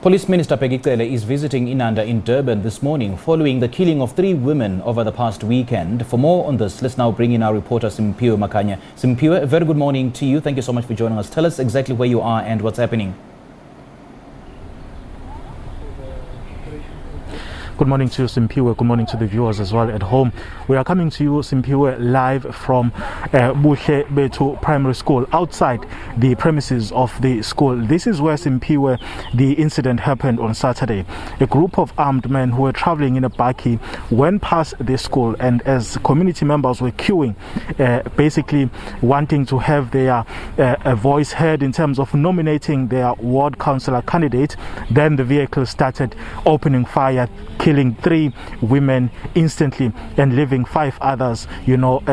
Police Minister Bheki Cele is visiting Inanda in Durban this morning following the killing of 3 women over the past weekend. For more on this, let's now bring in our reporter Simphiwe Makhanya. Simphiwe, a very good morning to you. Thank you so much for joining us. Tell us exactly where you are and what's happening. Good morning to you, Simphiwe. Good morning to the viewers as well at home. We are coming to you, Simphiwe, live from Buhle Betu Primary School, outside the premises of the school. This is where, Simphiwe, the incident happened on Saturday. A group of armed men who were traveling in a bakkie went past the school, and as community members were queuing, basically wanting to have their voice heard in terms of nominating their ward councillor candidate, then the vehicle started opening fire, killing 3 women instantly and leaving 5 others,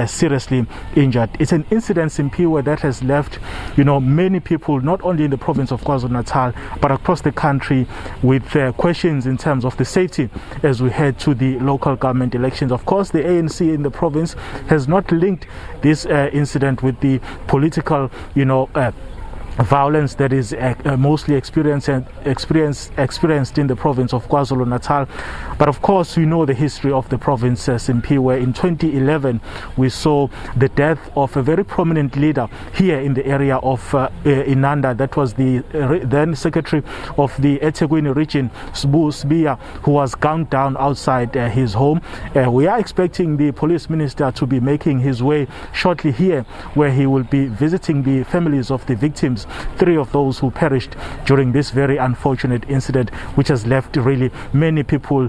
seriously injured. It's an incident, Simphiwe, that has left, many people, not only in the province of KwaZulu-Natal, but across the country with questions in terms of the safety as we head to the local government elections. Of course, the ANC in the province has not linked this incident with the political, violence that is mostly experienced in the province of KwaZulu-Natal. But of course, we know the history of the province, Simphiwe. In 2011, we saw the death of a very prominent leader here in the area of Inanda. That was the then secretary of the eThekwini region, Sbu, who was gunned down outside his home. We are expecting the police minister to be making his way shortly here, where he will be visiting the families of the victims, 3 of those who perished during this very unfortunate incident, which has left really many people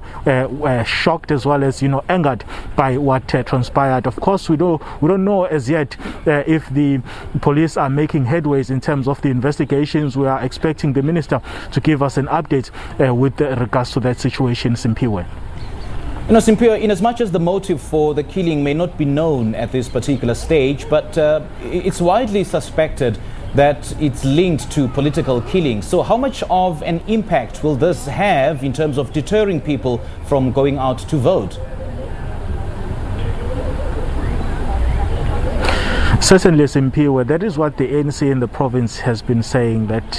shocked as well as angered by what transpired. Of course, we don't know as yet if the police are making headways in terms of the investigations. We are expecting the minister to give us an update with regards to that situation, Simphiwe. Simphiwe, in as much as the motive for the killing may not be known at this particular stage, but it's widely suspected that it's linked to political killings. So how much of an impact will this have in terms of deterring people from going out to vote? Certainly, Simphiwe, that is what the ANC in the province has been saying, that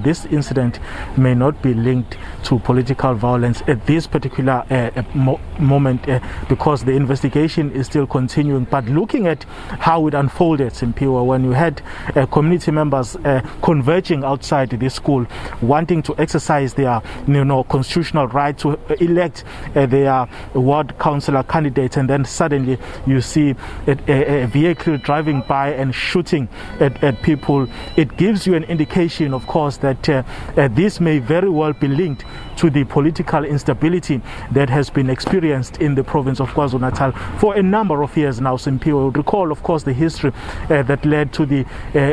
this incident may not be linked to political violence at this particular moment because the investigation is still continuing. But looking at how it unfolded, Simphiwe, when you had community members converging outside the school, wanting to exercise their constitutional right to elect their ward councillor candidates, and then suddenly you see a vehicle driving by and shooting at people, it gives you an indication, of course, that this may very well be linked to the political instability that has been experienced in the province of KwaZulu-Natal for a number of years now. Simphiwe would recall, of course, the history that led to the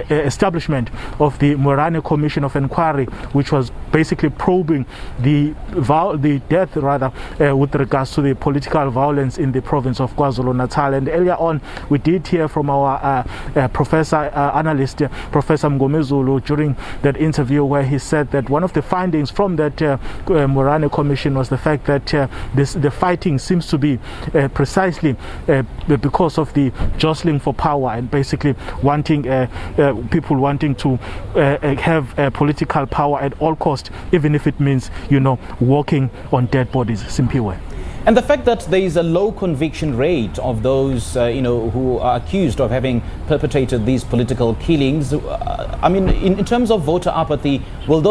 establishment of the Morane Commission of Inquiry, which was basically probing the death with regards to the political violence in the province of KwaZulu-Natal. And earlier on, we did hear from our analyst, Professor Mngomezulu, during that interview, where he said that one of the findings from that Morane Commission was the fact that the fighting seems to be precisely because of the jostling for power and basically people wanting to have political power at all costs, even if it means walking on dead bodies. Simphiwe. And the fact that there is a low conviction rate of those, who are accused of having perpetrated these political killings, in terms of voter apathy, will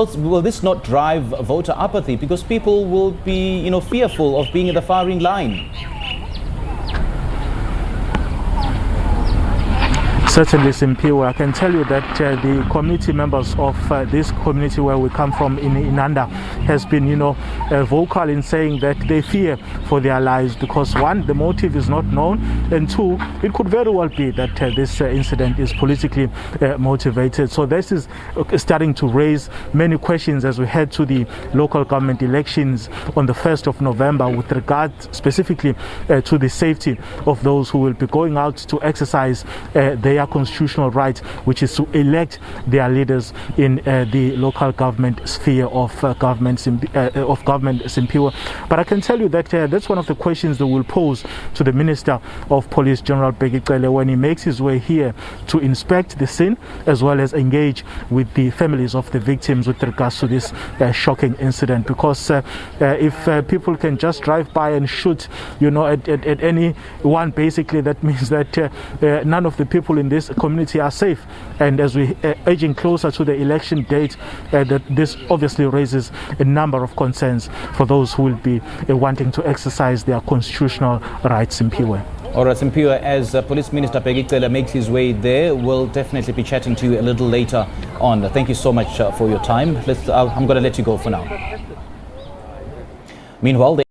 this not drive voter apathy? Because people will be, fearful of being in the firing line. Certainly, Simphiwe, I can tell you that the community members of this community where we come from in Inanda has been, vocal in saying that they fear for their lives because, 1, the motive is not known, and 2, it could very well be that this incident is politically motivated. So this is starting to raise many questions as we head to the local government elections on the 1st of November with regard specifically to the safety of those who will be going out to exercise their their constitutional right, which is to elect their leaders in the local government sphere of government, Simphiwe. But I can tell you that that's one of the questions that will pose to the Minister of Police, General Bheki Cele, when he makes his way here to inspect the scene as well as engage with the families of the victims with regards to this shocking incident. Because if people can just drive by and shoot, at anyone, basically that means that none of the people in this community are safe. And as we edging closer to the election date, that this obviously raises a number of concerns for those who will be wanting to exercise their constitutional rights in Simphiwe. All right, Simphiwe, as Police Minister Bheki Cele makes his way there, we'll definitely be chatting to you a little later on. Thank you so much for your time. I'm going to let you go for now. Meanwhile,